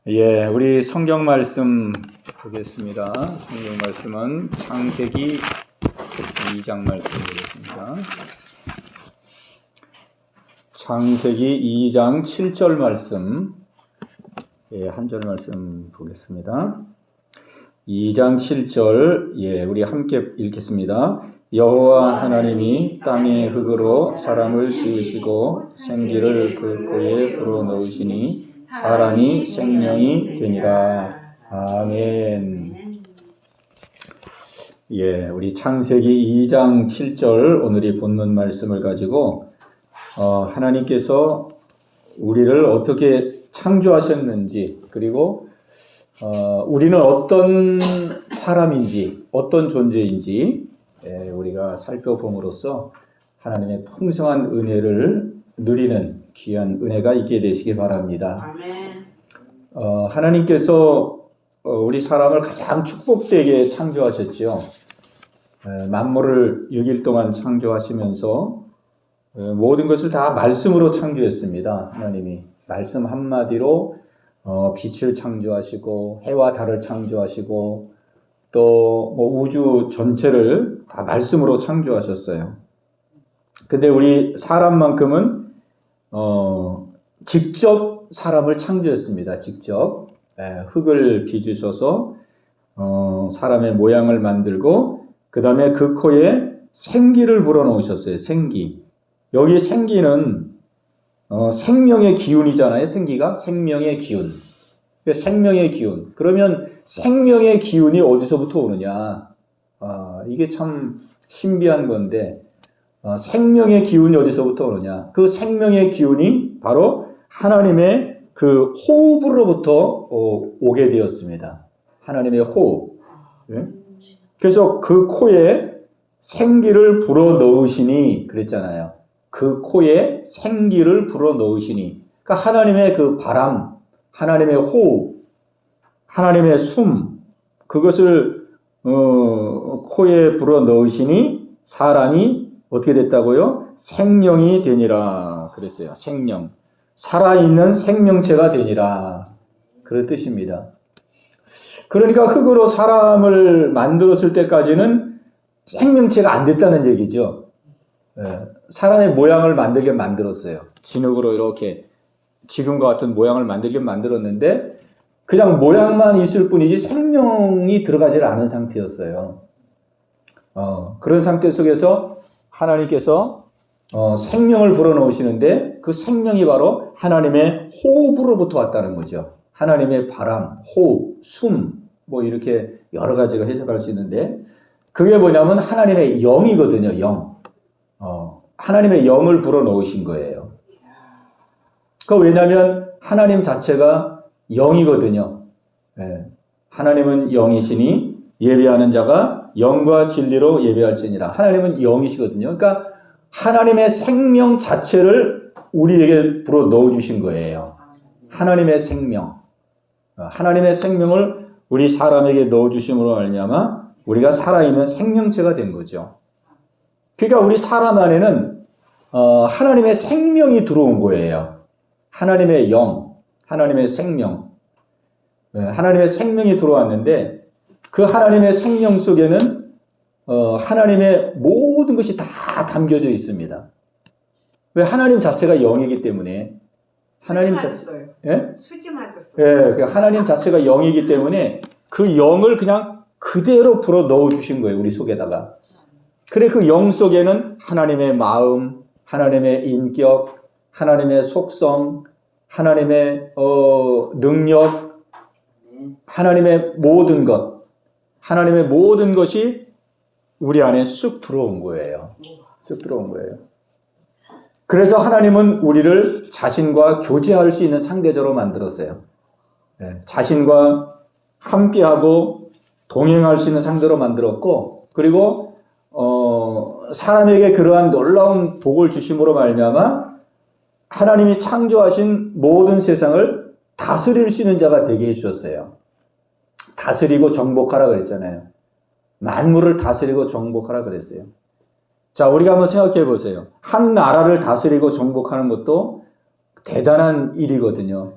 예, 우리 성경 말씀 보겠습니다. 성경 말씀은 창세기 2장 말씀 보겠습니다. 창세기 2장 7절 말씀, 예, 한 절 말씀 보겠습니다. 2장 7절, 예, 우리 함께 읽겠습니다. 여호와 하나님이 땅의 흙으로 사람을 지으시고 생기를 그 코에 불어넣으시니 사람이 생명이 되니라. 아멘. 예, 우리 창세기 2장 7절 오늘이 본문 말씀을 가지고 하나님께서 우리를 어떻게 창조하셨는지, 그리고 우리는 어떤 사람인지, 어떤 존재인지 우리가 살펴봄으로써 하나님의 풍성한 은혜를 누리는 귀한 은혜가 있게 되시기 바랍니다. 아멘. 하나님께서 우리 사람을 가장 축복되게 창조하셨죠. 만물을 6일 동안 창조하시면서 모든 것을 다 말씀으로 창조했습니다. 하나님이 말씀 한마디로 빛을 창조하시고 해와 달을 창조하시고 또 우주 전체를 다 말씀으로 창조하셨어요. 근데 우리 사람만큼은 직접 사람을 창조했습니다. 직접 흙을 빚으셔서 사람의 모양을 만들고 그 다음에 그 코에 생기를 불어넣으셨어요. 생기. 여기 생기는 생명의 기운이잖아요. 생기가 생명의 기운. 생명의 기운. 그러면 생명의 기운이 어디서부터 오느냐? 이게 참 신비한 건데 생명의 기운이 어디서부터 오느냐? 그 생명의 기운이 바로 하나님의 그 호흡으로부터 오게 되었습니다. 하나님의 호흡. 그래서 그 코에 생기를 불어넣으시니 그랬잖아요. 그 코에 생기를 불어넣으시니. 그러니까 하나님의 그 바람, 하나님의 호흡, 하나님의 숨, 그것을 코에 불어넣으시니 사람이 어떻게 됐다고요? 생명이 되니라 그랬어요. 생명. 살아있는 생명체가 되니라. 그런 뜻입니다. 그러니까 흙으로 사람을 만들었을 때까지는 생명체가 안 됐다는 얘기죠. 사람의 모양을 만들게 만들었어요. 진흙으로 이렇게 지금과 같은 모양을 만들게 만들었는데 그냥 모양만 있을 뿐이지 생명이 들어가지 않은 상태였어요. 그런 상태 속에서 하나님께서 생명을 불어넣으시는데 그 생명이 바로 하나님의 호흡으로부터 왔다는 거죠. 하나님의 바람, 호흡, 숨, 이렇게 여러 가지로 해석할 수 있는데 그게 뭐냐면 하나님의 영이거든요. 영. 하나님의 영을 불어넣으신 거예요. 왜냐하면 하나님 자체가 영이거든요. 하나님은 영이시니 예배하는 자가 영과 진리로 예배할지니라. 하나님은 영이시거든요. 그러니까 하나님의 생명 자체를 우리에게 불어넣어 주신 거예요. 하나님의 생명. 하나님의 생명을 우리 사람에게 넣어 주심으로 말미암아 우리가 살아있는 생명체가 된 거죠. 그러니까 우리 사람 안에는 하나님의 생명이 들어온 거예요. 하나님의 영, 하나님의 생명. 하나님의 생명이 들어왔는데 그 하나님의 생명 속에는 하나님의 모든 것이 다 담겨져 있습니다. 왜? 하나님 자체가 영이기 때문에. 하나님 자체, 수지 맞았어요. 하나님 자체가 영이기 때문에 그 영을 그냥 그대로 불어 넣어 주신 거예요. 우리 속에다가. 그래 그 영 속에는 하나님의 마음, 하나님의 인격, 하나님의 속성, 하나님의 능력, 하나님의 모든 것, 하나님의 모든 것이 우리 안에 쑥 들어온 거예요. 쑥 들어온 거예요. 그래서 하나님은 우리를 자신과 교제할 수 있는 상대적으로 만들었어요. 자신과 함께하고 동행할 수 있는 상대로 만들었고, 그리고 사람에게 그러한 놀라운 복을 주심으로 말미암아 하나님이 창조하신 모든 세상을 다스릴 수 있는 자가 되게 해주셨어요. 다스리고 정복하라 그랬잖아요. 만물을 다스리고 정복하라 그랬어요. 자, 우리가 한번 생각해 보세요. 한 나라를 다스리고 정복하는 것도 대단한 일이거든요.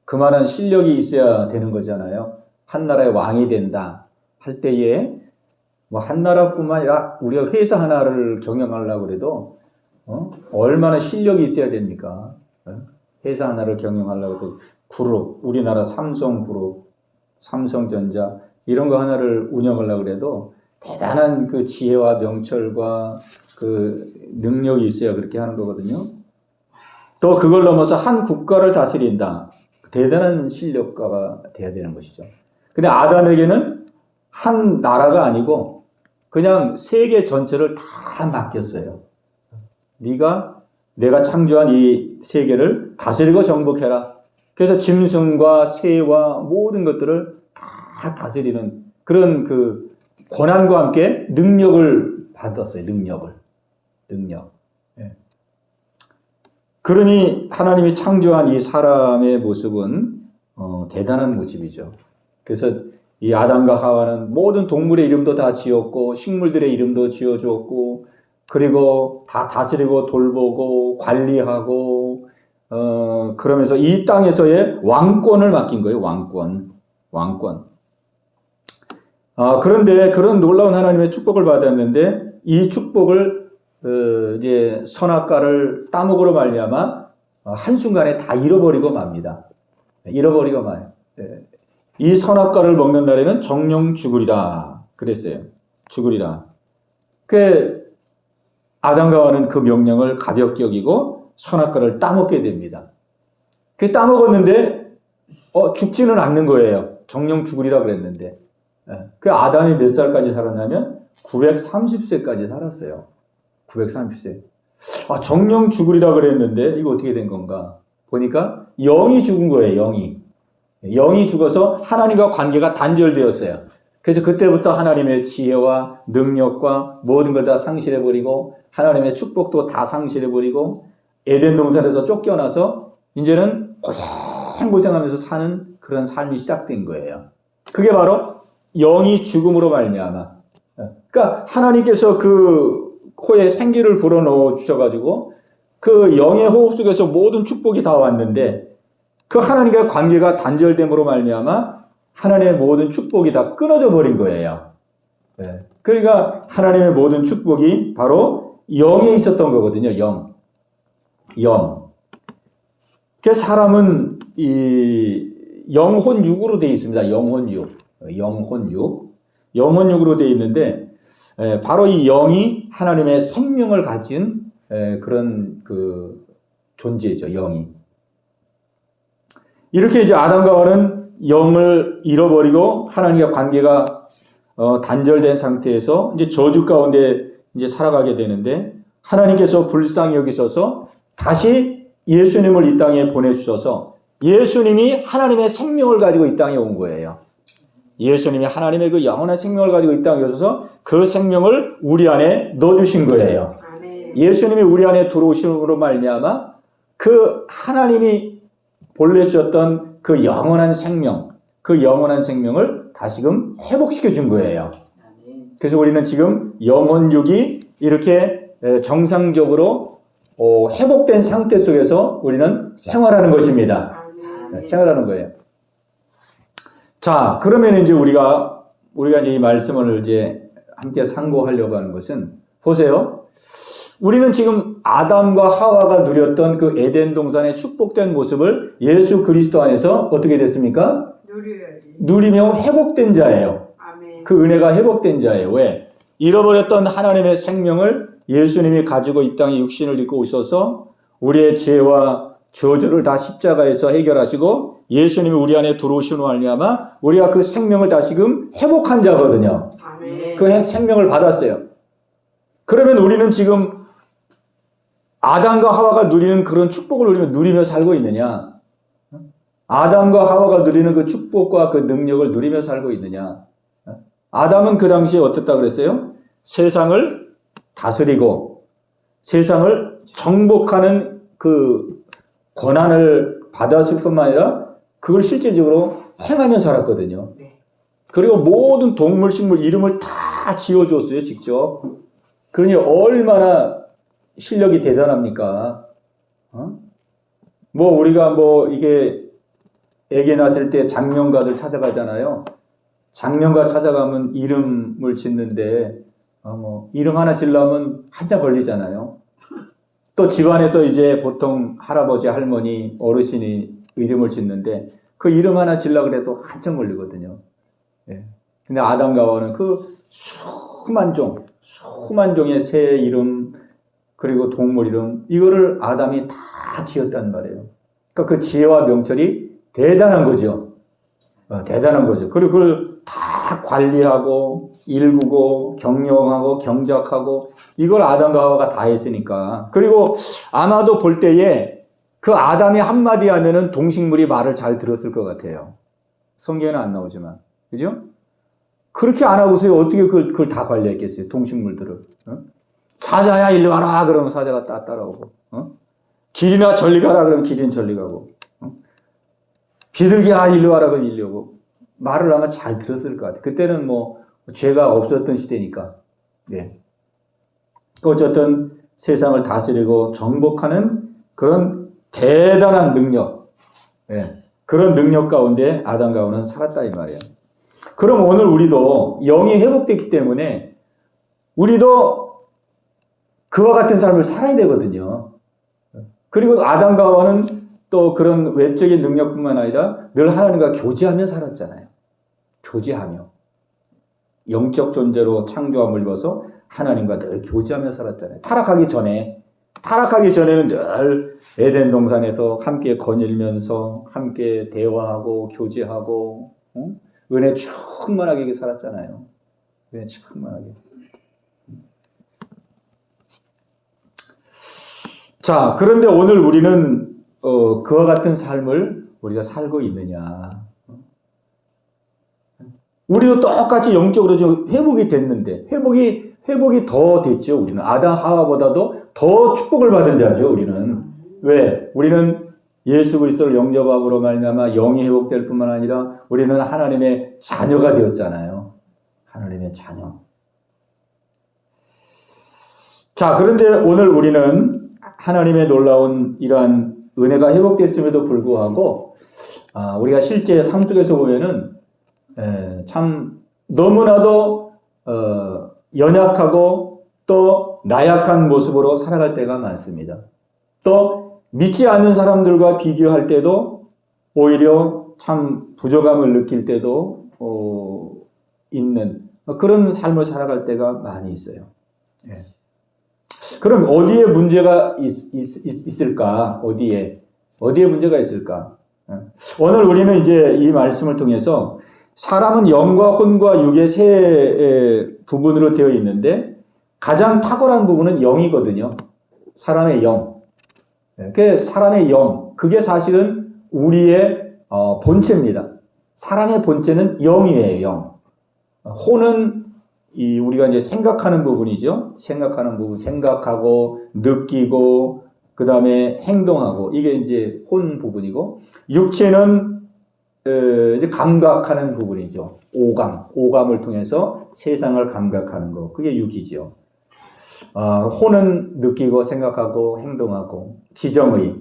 그만한 실력이 있어야 되는 거잖아요. 한 나라의 왕이 된다 할 때에 뭐 한 나라뿐만 아니라 우리가 회사 하나를 경영하려고 그래도 얼마나 실력이 있어야 됩니까? 회사 하나를 경영하려고 해도 그룹, 우리나라 삼성그룹, 삼성전자 이런 거 하나를 운영하려고 그래도 대단한 그 지혜와 명철과 그 능력이 있어야 그렇게 하는 거거든요. 또 그걸 넘어서 한 국가를 다스린다. 대단한 실력가가 돼야 되는 것이죠. 근데 아담에게는 한 나라가 아니고 그냥 세계 전체를 다 맡겼어요. 내가 창조한 이 세계를 다스리고 정복해라. 그래서 짐승과 새와 모든 것들을 다 다스리는 그런 그 권한과 함께 능력을 받았어요. 능력. 예. 그러니 하나님이 창조한 이 사람의 모습은 대단한 모습이죠. 그래서 이 아담과 하와는 모든 동물의 이름도 다 지었고 식물들의 이름도 지어주었고 그리고 다 다스리고 돌보고 관리하고 그러면서 이 땅에서의 왕권을 맡긴 거예요. 왕권. 그런데 그런 놀라운 하나님의 축복을 받았는데 이 축복을 이제 선악과를 따먹으로 말미암아 한순간에 다 잃어버리고 맙니다. 잃어버리고 마요. 이 선악과를 먹는 날에는 정령 죽으리라 그랬어요. 죽으리라. 그 아담과 하와는 그 명령을 가볍게 여기고 선악과를 따먹게 됩니다. 그 따먹었는데 죽지는 않는 거예요. 정령 죽으리라 그랬는데. 그 아담이 몇 살까지 살았냐면 930세까지 살았어요. 930세. 정령 죽으리라 그랬는데 이거 어떻게 된 건가? 보니까 영이 죽은 거예요. 영이 죽어서 하나님과 관계가 단절되었어요. 그래서 그때부터 하나님의 지혜와 능력과 모든 걸 다 상실해버리고 하나님의 축복도 다 상실해버리고 에덴 동산에서 쫓겨나서 이제는 고생하면서 사는 그런 삶이 시작된 거예요. 그게 바로 영이 죽음으로 말미암아. 그러니까 하나님께서 그 코에 생기를 불어넣어 주셔가지고 그 영의 호흡 속에서 모든 축복이 다 왔는데 그 하나님과 관계가 단절됨으로 말미암아 하나님의 모든 축복이 다 끊어져 버린 거예요. 그러니까 하나님의 모든 축복이 바로 영에 있었던 거거든요. 영. 그 사람은 이 영혼육으로 되어 있습니다. 영혼육으로 되어 있는데 바로 이 영이 하나님의 생명을 가진 그런 그 존재죠. 영이. 이렇게 이제 아담과 하와는 영을 잃어버리고 하나님과 관계가 단절된 상태에서 이제 저주 가운데 이제 살아가게 되는데 하나님께서 불쌍히 여기셔서 다시 예수님을 이 땅에 보내주셔서 예수님이 하나님의 생명을 가지고 이 땅에 온 거예요. 예수님이 하나님의 그 영원한 생명을 가지고 이 땅에 오셔서 그 생명을 우리 안에 넣어주신 거예요. 아멘. 예수님이 우리 안에 들어오심으로 말미암아 그 하나님이 본래 주셨던 그 영원한 생명을 다시금 회복시켜 준 거예요. 그래서 우리는 지금 영혼육이 이렇게 정상적으로 회복된 상태 속에서 우리는 생활하는 것입니다. 생활하는 거예요. 자, 그러면 이제 우리가 이제 이 말씀을 이제 함께 상고하려고 하는 것은 보세요. 우리는 지금 아담과 하와가 누렸던 그 에덴 동산의 축복된 모습을 예수 그리스도 안에서 어떻게 됐습니까? 누리며 회복된 자예요. 아멘. 그 은혜가 회복된 자예요. 왜? 잃어버렸던 하나님의 생명을 예수님이 가지고 이 땅에 육신을 입고 오셔서 우리의 죄와 저주를 다 십자가에서 해결하시고 예수님이 우리 안에 들어오신 후 말미암아 우리가 그 생명을 다시금 회복한 자거든요. 아멘. 그 생명을 받았어요. 그러면 우리는 지금 아담과 하와가 누리는 그런 축복을 누리며 살고 있느냐? 아담과 하와가 누리는 그 축복과 그 능력을 누리며 살고 있느냐? 아담은 그 당시에 어땠다 그랬어요? 세상을 다스리고 세상을 정복하는 그 권한을 받았을 뿐만 아니라 그걸 실제적으로 행하며 살았거든요. 그리고 모든 동물, 식물 이름을 다 지어줬어요, 직접. 그러니 얼마나 실력이 대단합니까? 우리가 이게 아기 낳았을 때 장명가들 찾아가잖아요. 장명가 찾아가면 이름을 짓는데 이름 하나 지으려면 한참 걸리잖아요. 또 집안에서 이제 보통 할아버지, 할머니, 어르신이 이름을 짓는데 그 이름 하나 지으려고 그래도 한참 걸리거든요. 예. 근데 아담과 하와는 그 수만 종의 새 이름 그리고 동물 이름 이거를 아담이 다 지었단 말이에요. 그러니까 그 지혜와 명철이 대단한 거죠. 대단한 거죠. 그리고 그걸 다 관리하고 일구고 경영하고 경작하고 이걸 아담과 하와가 다 했으니까. 그리고 아마도 볼 때에 그 아담이 한마디 하면은 동식물이 말을 잘 들었을 것 같아요. 성경에는 안 나오지만. 그죠? 그렇게 안 하고서요. 어떻게 그걸 다 관리했겠어요. 동식물들을. 사자야 일로 와라 그러면 사자가 따라오고. 길이나 절리 가라 그러면 길이는 절리 가고. 비둘기야 일로 와라 그러면 일로 오고. 말을 아마 잘 들었을 것 같아요. 그때는 뭐 죄가 없었던 시대니까. 네. 어쨌든 세상을 다스리고 정복하는 그런 대단한 능력. 네. 그런 능력 가운데 아담과 하와는 살았다 이 말이에요. 그럼 오늘 우리도 영이 회복됐기 때문에 우리도 그와 같은 삶을 살아야 되거든요. 그리고 아담과 하와는 또 그런 외적인 능력뿐만 아니라 늘 하나님과 교제하며 살았잖아요. 교제하며. 영적 존재로 창조함을 입어서 하나님과 늘 교제하며 살았잖아요. 타락하기 전에는 늘 에덴 동산에서 함께 거닐면서 함께 대화하고 교제하고 은혜 충만하게 살았잖아요. 은혜 충만하게. 자, 그런데 오늘 우리는 그와 같은 삶을 우리가 살고 있느냐. 우리도 똑같이 영적으로 좀 회복이 됐는데 회복이 더 됐죠. 우리는 아담 하와보다도 더 축복을 받은 자죠. 우리는 왜? 우리는 예수 그리스도를 영접함으로 말미암아 영이 회복될 뿐만 아니라 우리는 하나님의 자녀가 되었잖아요. 하나님의 자녀. 자, 그런데 오늘 우리는 하나님의 놀라운 이러한 은혜가 회복됐음에도 불구하고 우리가 실제 삶 속에서 보면은 참 너무나도 연약하고 또 나약한 모습으로 살아갈 때가 많습니다. 또 믿지 않는 사람들과 비교할 때도 오히려 참 부족함을 느낄 때도 있는 그런 삶을 살아갈 때가 많이 있어요. 예. 그럼 어디에 문제가 있을까? 어디에 문제가 있을까? 오늘 우리는 이제 이 말씀을 통해서 사람은 영과 혼과 육의 세 부분으로 되어 있는데 가장 탁월한 부분은 영이거든요. 사람의 영. 그 사람의 영. 그게 사실은 우리의 본체입니다. 사람의 본체는 영이에요. 영. 혼은 우리가 이제 생각하는 부분이죠. 생각하는 부분, 생각하고 느끼고 그 다음에 행동하고 이게 이제 혼 부분이고 육체는 이제 감각하는 부분이죠. 오감을 통해서 세상을 감각하는 거. 그게 육이죠. 혼은 느끼고 생각하고 행동하고 지정의.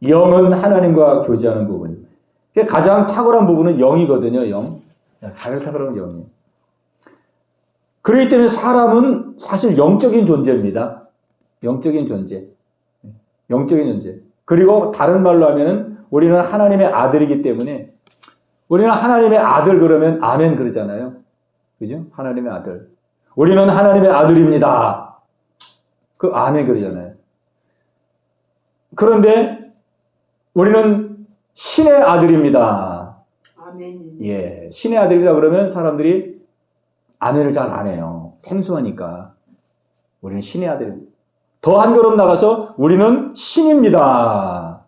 영은 하나님과 교제하는 부분. 가장 탁월한 부분은 영이거든요. 영. 가장 탁월한 영이에요. 그렇기 때문에 사람은 사실 영적인 존재입니다. 영적인 존재. 그리고 다른 말로 하면은 우리는 하나님의 아들이기 때문에 우리는 하나님의 아들 그러면 아멘 그러잖아요. 그죠? 하나님의 아들. 우리는 하나님의 아들입니다. 그 아멘 그러잖아요. 그런데 우리는 신의 아들입니다. 아멘. 예, 신의 아들이다 그러면 사람들이 아멘을 잘 안 해요. 생소하니까. 우리는 신의 아들입니다. 더 한 걸음 나가서 우리는 신입니다.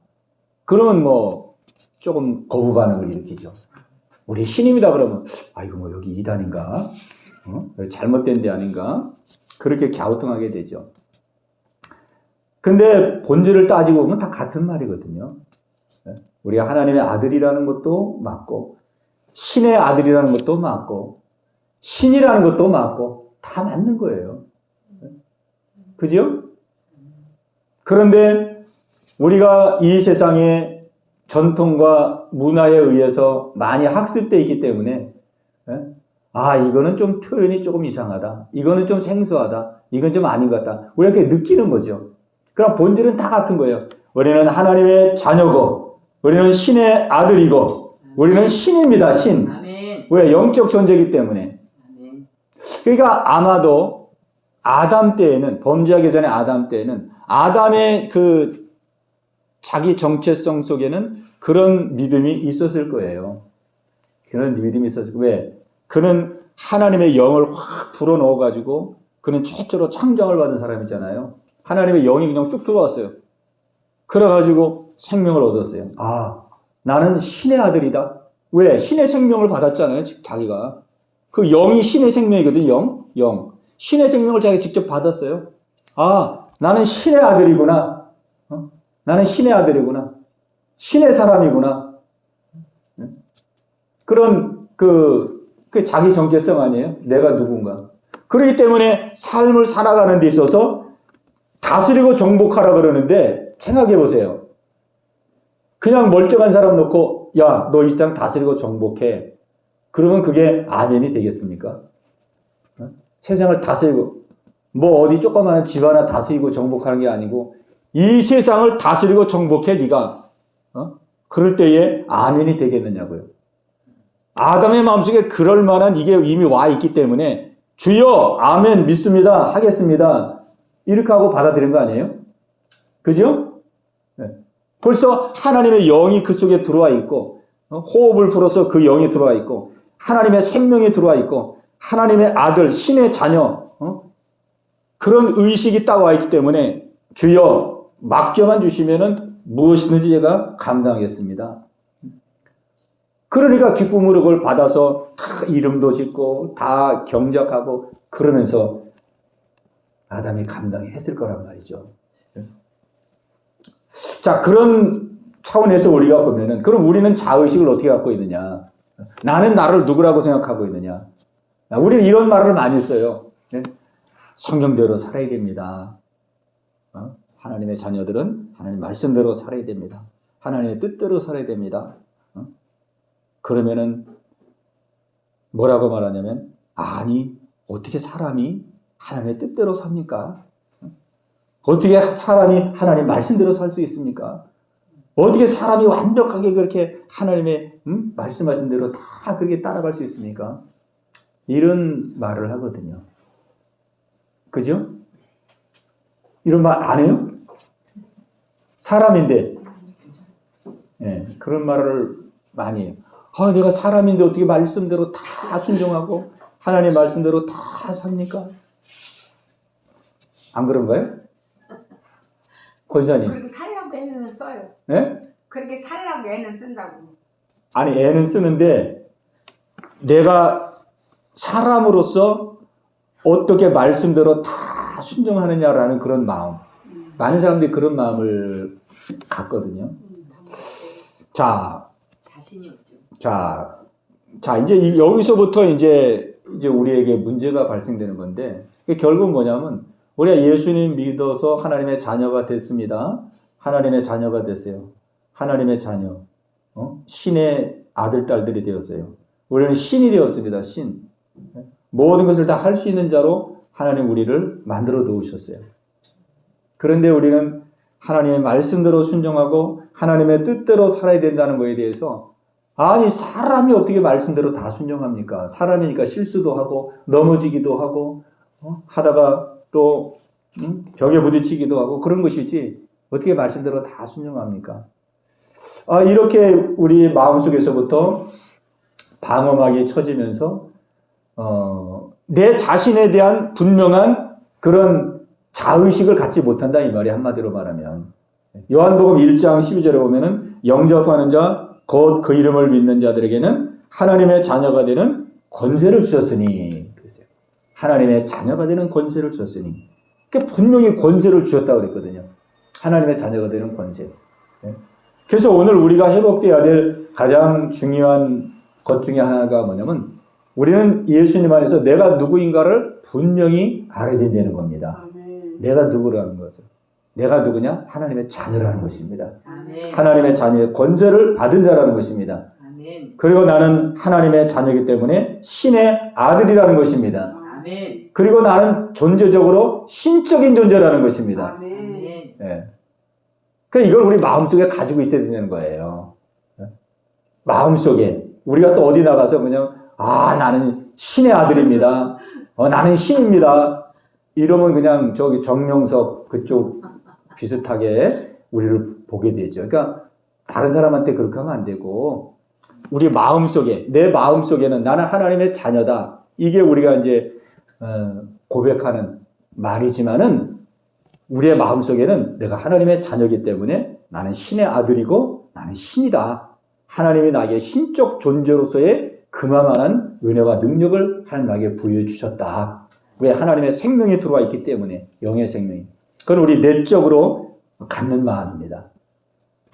그러면 뭐 조금 거부 반응을 일으키죠. 우리 신입니다 그러면 이거 뭐 여기 이단인가? 잘못된 데 아닌가? 그렇게 갸우뚱하게 되죠. 근데 본질을 따지고 보면 다 같은 말이거든요. 우리가 하나님의 아들이라는 것도 맞고 신의 아들이라는 것도 맞고 신이라는 것도 맞고 다 맞는 거예요. 그죠? 그런데 우리가 이 세상에 전통과 문화에 의해서 많이 학습되어 있기 때문에 이거는 좀 표현이 조금 이상하다. 이거는 좀 생소하다. 이건 좀 아닌 것 같다. 우리가 이렇게 느끼는 거죠. 그럼 본질은 다 같은 거예요. 우리는 하나님의 자녀고 우리는 신의 아들이고 우리는 신입니다. 신. 아멘. 왜? 영적 존재이기 때문에. 아멘. 그러니까 아마도 아담 때에는 범죄하기 전에 아담 때에는 아담의 그 자기 정체성 속에는 그런 믿음이 있었을 거예요. 그런 믿음이 있었을 거예요. 왜? 그는 하나님의 영을 확 불어넣어가지고 그는 최초로 창조를 받은 사람이잖아요. 하나님의 영이 그냥 쑥 들어왔어요. 그래가지고 생명을 얻었어요. 나는 신의 아들이다. 왜? 신의 생명을 받았잖아요. 자기가. 그 영이 신의 생명이거든요. 영. 신의 생명을 자기가 직접 받았어요. 나는 신의 아들이구나. 나는 신의 아들이구나. 신의 사람이구나. 그런 그 자기 정체성 아니에요? 내가 누군가. 그렇기 때문에 삶을 살아가는 데 있어서 다스리고 정복하라 그러는데 생각해 보세요. 그냥 멀쩡한 사람 놓고 야, 너 이 세상 다스리고 정복해. 그러면 그게 아멘이 되겠습니까? 세상을 다스리고 뭐 어디 조그마한 집 하나 다스리고 정복하는 게 아니고 이 세상을 다스리고 정복해 네가. 그럴 때에 아멘이 되겠느냐고요. 아담의 마음속에 그럴 만한 이게 이미 와 있기 때문에 주여 아멘 믿습니다 하겠습니다 이렇게 하고 받아들인 거 아니에요? 그죠? 네. 벌써 하나님의 영이 그 속에 들어와 있고 호흡을 불어서 그 영이 들어와 있고 하나님의 생명이 들어와 있고 하나님의 아들 신의 자녀 그런 의식이 딱 와 있기 때문에 주여 맡겨만 주시면은 무엇이든지 제가 감당하겠습니다. 그러니까 기쁨으로 그걸 받아서 다 이름도 짓고 다 경작하고 그러면서 아담이 감당했을 거란 말이죠. 자, 그런 차원에서 우리가 보면은 그럼 우리는 자의식을 어떻게 갖고 있느냐? 나는 나를 누구라고 생각하고 있느냐? 우리는 이런 말을 많이 써요. 성경대로 살아야 됩니다. 하나님의 자녀들은 하나님 말씀대로 살아야 됩니다. 하나님의 뜻대로 살아야 됩니다. 그러면은 뭐라고 말하냐면 아니 어떻게 사람이 하나님의 뜻대로 삽니까? 어떻게 사람이 하나님 말씀대로 살 수 있습니까? 어떻게 사람이 완벽하게 그렇게 하나님의 말씀하신 대로 다 그렇게 따라갈 수 있습니까? 이런 말을 하거든요. 그죠? 이런 말 안 해요? 사람인데 그런 말을 많이 해요. 내가 사람인데 어떻게 말씀대로 다 순종하고 하나님의 말씀대로 다 삽니까? 안 그런가요? 권사님. 그렇게 살라고 애는 써요. 네? 그렇게 살라고 애는 쓴다고. 아니 애는 쓰는데 내가 사람으로서 어떻게 말씀대로 다 순종하느냐라는 그런 마음. 많은 사람들이 그런 마음을 갖거든요. 자신이 없죠. 자, 이제 여기서부터 이제 우리에게 문제가 발생되는 건데, 결국 뭐냐면, 우리가 예수님 믿어서 하나님의 자녀가 됐습니다. 하나님의 자녀가 됐어요. 하나님의 자녀. 신의 아들, 딸들이 되었어요. 우리는 신이 되었습니다. 신. 모든 것을 다 할 수 있는 자로 하나님 우리를 만들어 놓으셨어요. 그런데 우리는 하나님의 말씀대로 순종하고 하나님의 뜻대로 살아야 된다는 것에 대해서 아니 사람이 어떻게 말씀대로 다 순종합니까? 사람이니까 실수도 하고 넘어지기도 하고 하다가 또 벽에 부딪히기도 하고 그런 것이지 어떻게 말씀대로 다 순종합니까? 이렇게 우리 마음속에서부터 방어막이 쳐지면서 내 자신에 대한 분명한 그런 자의식을 갖지 못한다 이 말이 한마디로 말하면 요한복음 1장 12절에 보면은 영접하는 자 곧 그 이름을 믿는 자들에게는 하나님의 자녀가 되는 권세를 주셨으니 하나님의 자녀가 되는 권세를 주셨으니 그러니까 분명히 권세를 주셨다고 그랬거든요. 하나님의 자녀가 되는 권세. 그래서 오늘 우리가 회복되어야 될 가장 중요한 것 중에 하나가 뭐냐면 우리는 예수님 안에서 내가 누구인가를 분명히 알아야 된다는 겁니다. 내가 누구라는 것을. 내가 누구냐? 하나님의 자녀라는 것입니다. 아멘. 하나님의 자녀의 권세를 받은 자라는 것입니다. 아멘. 그리고 나는 하나님의 자녀이기 때문에 신의 아들이라는 것입니다. 아멘. 그리고 나는 존재적으로 신적인 존재라는 것입니다. 아멘. 아멘. 예. 그러니까 이걸 우리 마음속에 가지고 있어야 되는 거예요. 마음속에. 우리가 또 어디 나가서 그냥, 나는 신의 아들입니다. 나는 신입니다. 이러면 그냥 저기 정명석 그쪽 비슷하게 우리를 보게 되죠. 그러니까 다른 사람한테 그렇게 하면 안 되고, 우리 마음속에, 내 마음속에는 나는 하나님의 자녀다. 이게 우리가 이제, 고백하는 말이지만은, 우리의 마음속에는 내가 하나님의 자녀이기 때문에 나는 신의 아들이고 나는 신이다. 하나님이 나에게 신적 존재로서의 그만한 은혜와 능력을 하나님 나에게 부여해 주셨다. 왜? 하나님의 생명이 들어와 있기 때문에, 영의 생명이. 그건 우리 내적으로 갖는 마음입니다.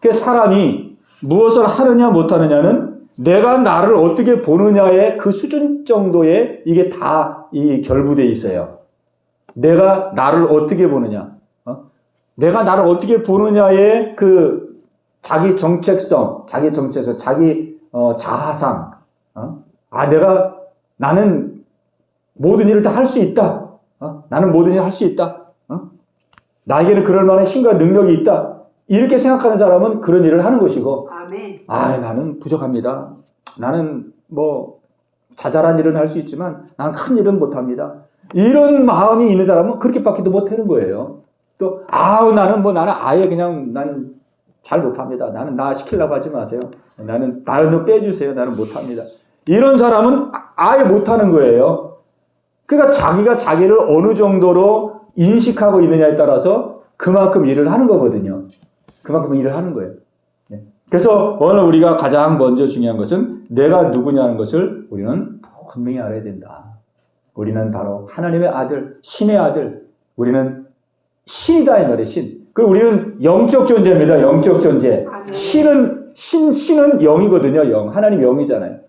그래서 사람이 무엇을 하느냐 못하느냐는 내가 나를 어떻게 보느냐의 그 수준 정도에 이게 다 이 결부되어 있어요. 내가 나를 어떻게 보느냐. 내가 나를 어떻게 보느냐의 그 자기 정체성, 자기 자아상. 나는 모든 일을 다 할 수 있다. 나는 모든 일을 할 수 있다. 나에게는 그럴 만한 힘과 능력이 있다. 이렇게 생각하는 사람은 그런 일을 하는 것이고, 아멘. 나는 부족합니다. 나는 자잘한 일은 할 수 있지만 나는 큰 일은 못합니다. 이런 마음이 있는 사람은 그렇게밖에도 못하는 거예요. 또 나는 아예 그냥 나는 잘 못합니다. 나는 나 시키려고 하지 마세요. 나는 좀 빼주세요. 나는 못합니다. 이런 사람은 아예 못하는 거예요. 그러니까 자기가 자기를 어느 정도로 인식하고 있느냐에 따라서 그만큼 일을 하는 거거든요. 그만큼 일을 하는 거예요. 그래서 오늘 우리가 가장 먼저 중요한 것은 내가 누구냐는 것을 우리는 분명히 알아야 된다. 우리는 바로 하나님의 아들, 신의 아들. 우리는 신이다 이 말이에요. 신. 그리고 우리는 영적 존재입니다. 영적 존재. 신은 영이거든요. 영. 하나님 영이잖아요.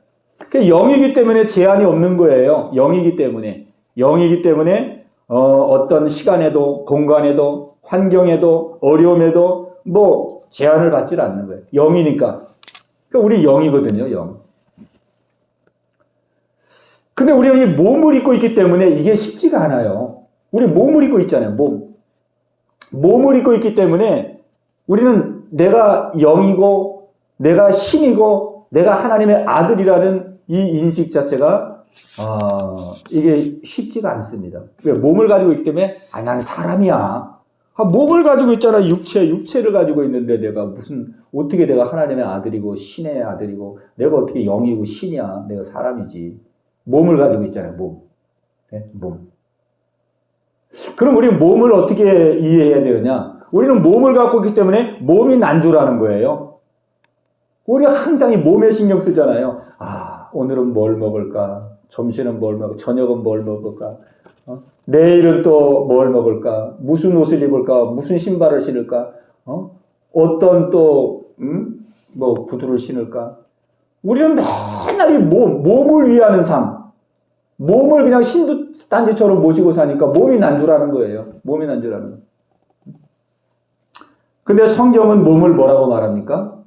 영이기 때문에 제한이 없는 거예요. 영이기 때문에 어떤 시간에도 공간에도 환경에도 어려움에도 제한을 받지 않는 거예요. 영이니까. 그러니까 우리 영이거든요. 영. 근데 우리는 이 몸을 입고 있기 때문에 이게 쉽지가 않아요. 우리 몸을 입고 있잖아요. 몸을 입고 있기 때문에 우리는 내가 영이고 내가 신이고 내가 하나님의 아들이라는 이 인식 자체가 이게 쉽지가 않습니다. 왜? 몸을 가지고 있기 때문에 나는 사람이야. 몸을 가지고 있잖아. 육체를 가지고 있는데 어떻게 내가 하나님의 아들이고 신의 아들이고 내가 어떻게 영이고 신이야. 내가 사람이지. 몸을 가지고 있잖아요. 몸. 그럼 우리는 몸을 어떻게 이해해야 되느냐? 우리는 몸을 갖고 있기 때문에 몸이 난주라는 거예요. 우리가 항상 이 몸에 신경 쓰잖아요. 오늘은 뭘 먹을까? 점심은 뭘 먹을까? 저녁은 뭘 먹을까? 내일은 또 뭘 먹을까? 무슨 옷을 입을까? 무슨 신발을 신을까? 어떤 구두를 신을까? 우리는 맨날 이 몸을 위하는 삶. 몸을 그냥 신두단지처럼 모시고 사니까 몸이 난주라는 거예요. 몸이 난주라는 거. 근데 성경은 몸을 뭐라고 말합니까?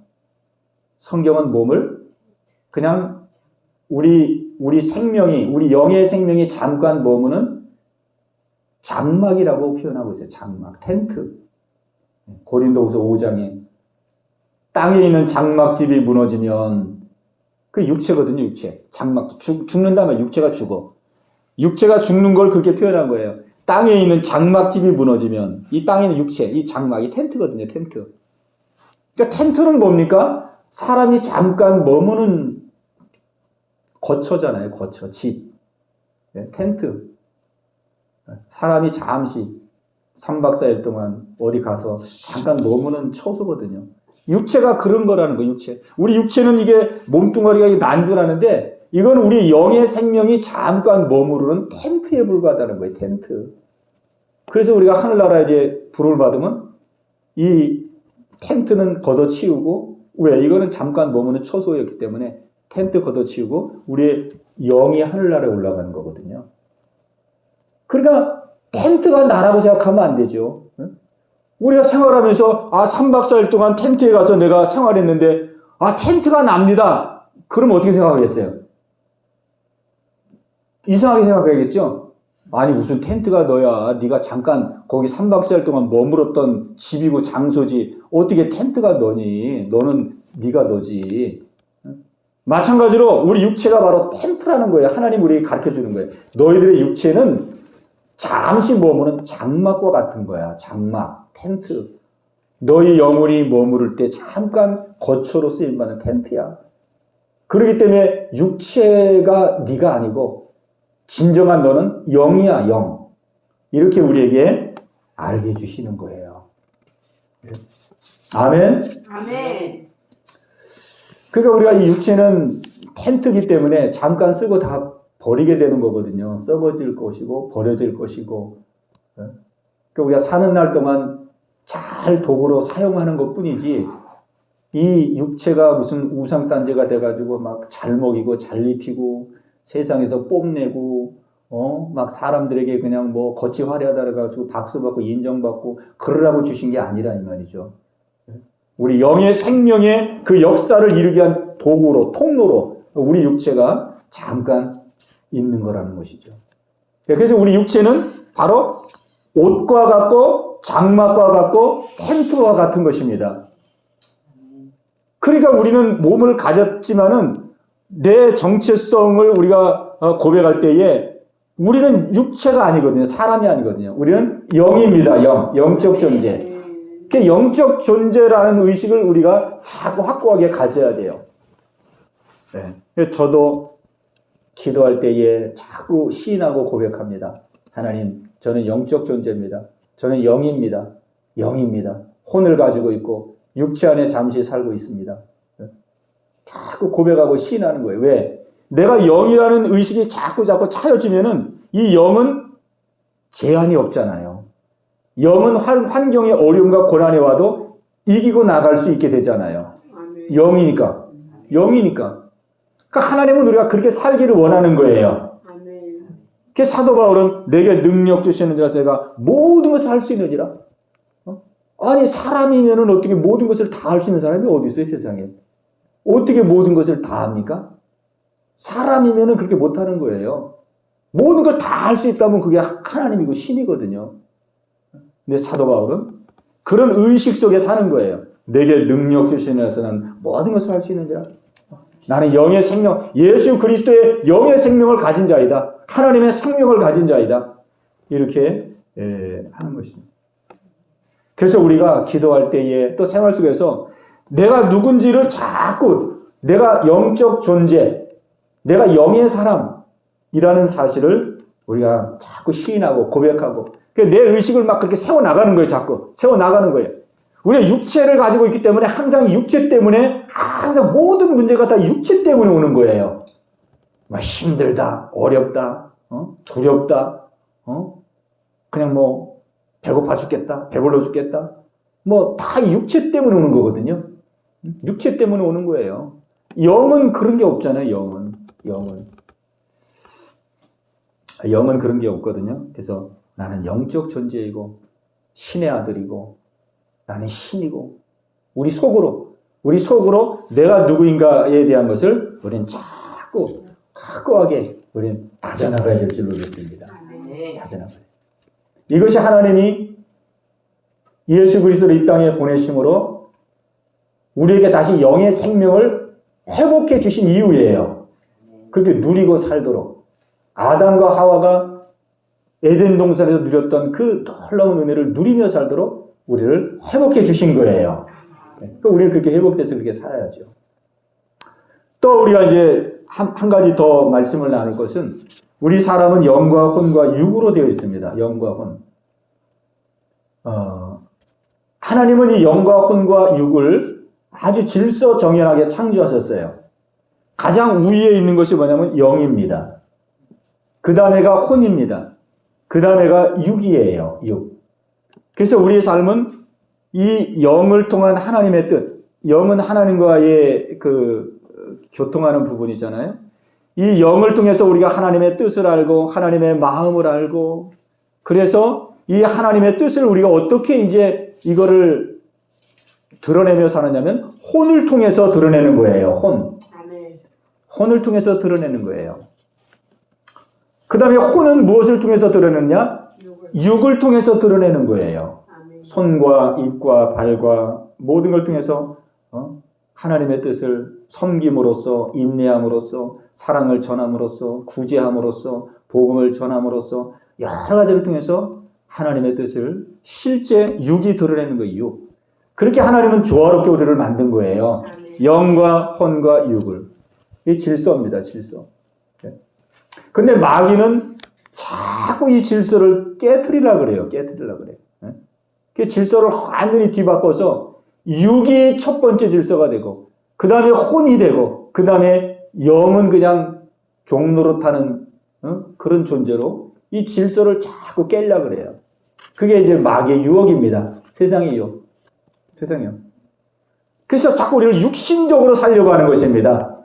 성경은 몸을 그냥 우리 생명이, 우리 영의 생명이 잠깐 머무는 장막이라고 표현하고 있어요. 장막, 텐트. 고린도후서 5장에 땅에 있는 장막집이 무너지면 그 육체거든요. 육체. 장막. 죽는다면 육체가 죽어. 육체가 죽는 걸 그렇게 표현한 거예요. 땅에 있는 장막집이 무너지면 이 땅에 있는 육체, 이 장막이 텐트거든요. 텐트. 그러니까 텐트는 뭡니까? 사람이 잠깐 머무는 거처잖아요. 거처, 집. 텐트. 사람이 잠시 3박 4일 동안 어디 가서 잠깐 머무는 처소거든요. 육체가 그런 거라는 거예요. 육체. 우리 육체는 이게 몸뚱아리가 난주라는데 이건 우리 영의 생명이 잠깐 머무르는 텐트에 불과하다는 거예요. 텐트. 그래서 우리가 하늘나라에 이제 부름을 받으면 이 텐트는 걷어치우고, 왜? 이거는 잠깐 머무는 처소였기 때문에 텐트 걷어치우고 우리의 영이 하늘나라에 올라가는 거거든요. 그러니까 텐트가 나라고 생각하면 안 되죠. 우리가 생활하면서 3박 4일 동안 텐트에 가서 내가 생활했는데 텐트가 납니다. 그럼 어떻게 생각하겠어요? 이상하게 생각하겠죠? 아니 무슨 텐트가 너야. 네가 잠깐 거기 3박 4일 동안 머물었던 집이고 장소지. 어떻게 텐트가 너니? 너는 네가 너지. 마찬가지로 우리 육체가 바로 텐트라는 거예요. 하나님 우리에게 가르쳐주는 거예요. 너희들의 육체는 잠시 머무는 장막과 같은 거야. 장막, 텐트. 너희 영혼이 머무를 때 잠깐 거처로 쓰임받는 텐트야. 그렇기 때문에 육체가 네가 아니고 진정한 너는 영이야, 영. 이렇게 우리에게 알게 해주시는 거예요. 아멘. 아멘. 그러니까 우리가 이 육체는 텐트이기 때문에 잠깐 쓰고 다 버리게 되는 거거든요. 썩어질 것이고 버려질 것이고. 그러니까 우리가 사는 날 동안 잘 도구로 사용하는 것뿐이지 이 육체가 무슨 우상단제가 돼가지고 막 잘 먹이고 잘 입히고 세상에서 뽐내고 막 사람들에게 그냥 뭐 겉이 화려하다 그래가지고 박수받고 인정받고 그러라고 주신 게 아니라 이 말이죠. 우리 영의 생명의 그 역사를 이루기 위한 도구로 통로로 우리 육체가 잠깐 있는 거라는 것이죠. 그래서 우리 육체는 바로 옷과 같고 장막과 같고 텐트와 같은 것입니다. 그러니까 우리는 몸을 가졌지만은 내 정체성을 우리가 고백할 때에 우리는 육체가 아니거든요. 사람이 아니거든요. 우리는 영입니다. 영적 존재. 그 영적 존재라는 의식을 우리가 자꾸 확고하게 가져야 돼요. 네. 저도 기도할 때에 자꾸 시인하고 고백합니다. 하나님, 저는 영적 존재입니다. 저는 영입니다. 영입니다. 혼을 가지고 있고 육체 안에 잠시 살고 있습니다. 자꾸 고백하고 시인하는 거예요. 왜? 내가 영이라는 의식이 자꾸 차여지면은 이 영은 제한이 없잖아요. 영은 환경의 어려움과 고난이 와도 이기고 나갈 수 있게 되잖아요. 영이니까. 그러니까 하나님은 우리가 그렇게 살기를 원하는 거예요. 그래서 사도 바울은 내게 능력 주시는지라 내가 모든 것을 할 수 있느니라. 아니 사람이면은 어떻게 모든 것을 다 할 수 있는 사람이 어디 있어요 세상에? 어떻게 모든 것을 다 합니까? 사람이면은 그렇게 못하는 거예요. 모든 걸 다 할 수 있다면 그게 하나님이고 신이거든요. 근데 사도 바울은 그런 의식 속에 사는 거예요. 내게 능력 주시는 자는 모든 것을 할 수 있느니라. 나는 영의 생명, 예수 그리스도의 영의 생명을 가진 자이다. 하나님의 생명을 가진 자이다. 이렇게 하는 것입니다. 그래서 우리가 기도할 때에 또 생활 속에서 내가 누군지를 자꾸 내가 영적 존재, 내가 영의 사람이라는 사실을 우리가 자꾸 시인하고 고백하고 내 의식을 막 그렇게 세워나가는 거예요. 자꾸 세워나가는 거예요. 우리가 육체를 가지고 있기 때문에 항상 육체 때문에 항상 모든 문제가 다 육체 때문에 오는 거예요. 막 힘들다, 어렵다, 두렵다, 그냥 뭐 배고파 죽겠다, 배불러 죽겠다. 뭐 다 육체 때문에 오는 거거든요. 육체 때문에 오는 거예요. 영은 그런 게 없잖아요. 영은 그런 게 없거든요. 그래서 나는 영적 존재이고 신의 아들이고 나는 신이고 우리 속으로 내가 누구인가에 대한 것을 우리는 자꾸 확고하게 우리는 다져나가야 될 줄로 믿습니다. 다져나가야. 이것이 하나님이 예수 그리스도를 이 땅에 보내심으로 우리에게 다시 영의 생명을 회복해 주신 이유예요. 그렇게 누리고 살도록 아담과 하와가 에덴 동산에서 누렸던 그 놀라운 은혜를 누리며 살도록 우리를 회복해 주신 거예요. 그러니까 우리는 그렇게 회복돼서 그렇게 살아야죠. 또 우리가 이제 한 가지 더 말씀을 나눌 것은 우리 사람은 영과 혼과 육으로 되어 있습니다. 영과 혼. 하나님은 이 영과 혼과 육을 아주 질서정연하게 창조하셨어요. 가장 위에 있는 것이 뭐냐면 영입니다. 그 다음에가 혼입니다. 그 다음에가 육이에요. 육. 그래서 우리의 삶은 이 영을 통한 하나님의 뜻, 영은 하나님과의 교통하는 부분이잖아요. 이 영을 통해서 우리가 하나님의 뜻을 알고 하나님의 마음을 알고 그래서 이 하나님의 뜻을 우리가 어떻게 이제 이거를 드러내며 사느냐면 혼을 통해서 드러내는 거예요. 혼. 아멘. 혼을 통해서 드러내는 거예요. 그 다음에 혼은 무엇을 통해서 드러내느냐? 육을 통해서 드러내는 거예요. 아멘. 손과 입과 발과 모든 걸 통해서 하나님의 뜻을 섬김으로써, 인내함으로써, 사랑을 전함으로써, 구제함으로써, 복음을 전함으로써 여러 가지를 통해서 하나님의 뜻을 실제 육이 드러내는 거예요. 그렇게 하나님은 조화롭게 우리를 만든 거예요. 아멘. 영과 혼과 육을. 이 질서입니다. 질서. 근데 마귀는 자꾸 이 질서를 깨트리려고 그래요. 깨트리려고 그래요. 그 질서를 완전히 뒤바꿔서 육이 첫 번째 질서가 되고, 그 다음에 혼이 되고, 그 다음에 영은 그냥 종노릇하는 그런 존재로 이 질서를 자꾸 깨려고 그래요. 그게 이제 마귀의 유혹입니다. 세상의 유혹. 세상이요. 그래서 자꾸 우리를 육신적으로 살려고 하는 것입니다.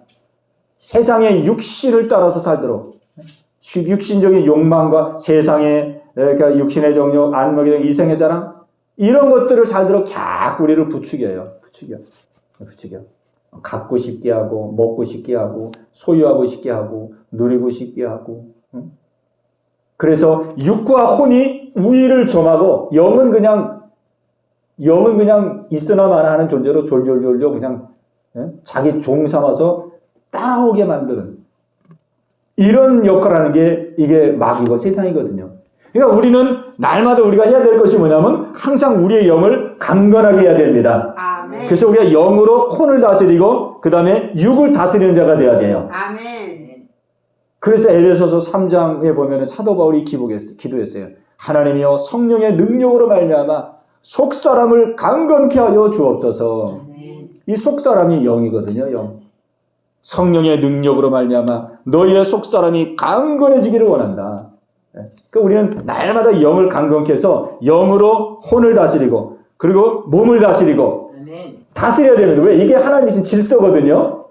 세상의 육신을 따라서 살도록. 육신적인 욕망과 세상의 그러니까 육신의 정욕, 안목의 정욕, 이생의 자랑 이런 것들을 살도록 자꾸 우리를 부추겨요. 부추겨. 갖고 싶게 하고, 먹고 싶게 하고, 소유하고 싶게 하고, 누리고 싶게 하고. 그래서 육과 혼이 우위를 점하고 영은 그냥 있으나 마나 하는 존재로 졸졸졸졸 그냥 자기 종 삼아서 따라오게 만드는 이런 역할을 하는 게 이게 마귀고 세상이거든요. 그러니까 우리는 날마다 우리가 해야 될 것이 뭐냐면 항상 우리의 영을 강건하게 해야 됩니다. 아멘. 그래서 우리가 영으로 혼을 다스리고 그 다음에 육을 다스리는 자가 돼야 돼요. 아멘. 그래서 에베소서 3장에 보면 사도 바울이 기도했어요. 하나님이여 성령의 능력으로 말미암아 속사람을 강건케 하여 주옵소서. 이 속사람이 영이거든요. 영. 성령의 능력으로 말미암아 너희의 속사람이 강건해지기를 원한다. 그러니까 우리는 날마다 영을 강건케 해서 영으로 혼을 다스리고 그리고 몸을 다스리고 다스려야 되는데 왜? 이게 하나님이신 질서거든요.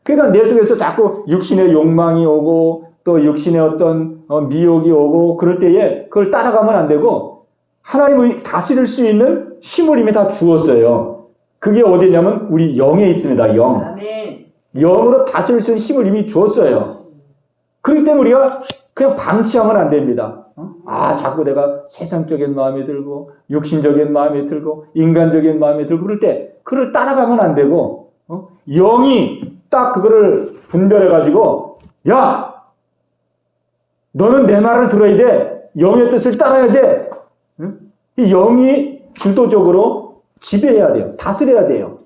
그러니까 내 속에서 자꾸 육신의 욕망이 오고 또 육신의 어떤 미혹이 오고 그럴 때에 그걸 따라가면 안 되고 하나님이 다스릴 수 있는 힘을 이미 다 주었어요. 그게 어디냐면 우리 영에 있습니다. 영. 아멘. 영으로 다스릴 수 있는 힘을 이미 주었어요. 그렇기 때문에 우리가 그냥 방치하면 안 됩니다. 자꾸 내가 세상적인 마음이 들고 육신적인 마음이 들고 인간적인 마음이 들고 그럴 때 그걸 따라가면 안 되고 영이 딱 그거를 분별해가지고 야! 너는 내 말을 들어야 돼. 영의 뜻을 따라야 돼. 이 영이 주도적으로 지배해야 돼요. 다스려야 돼요.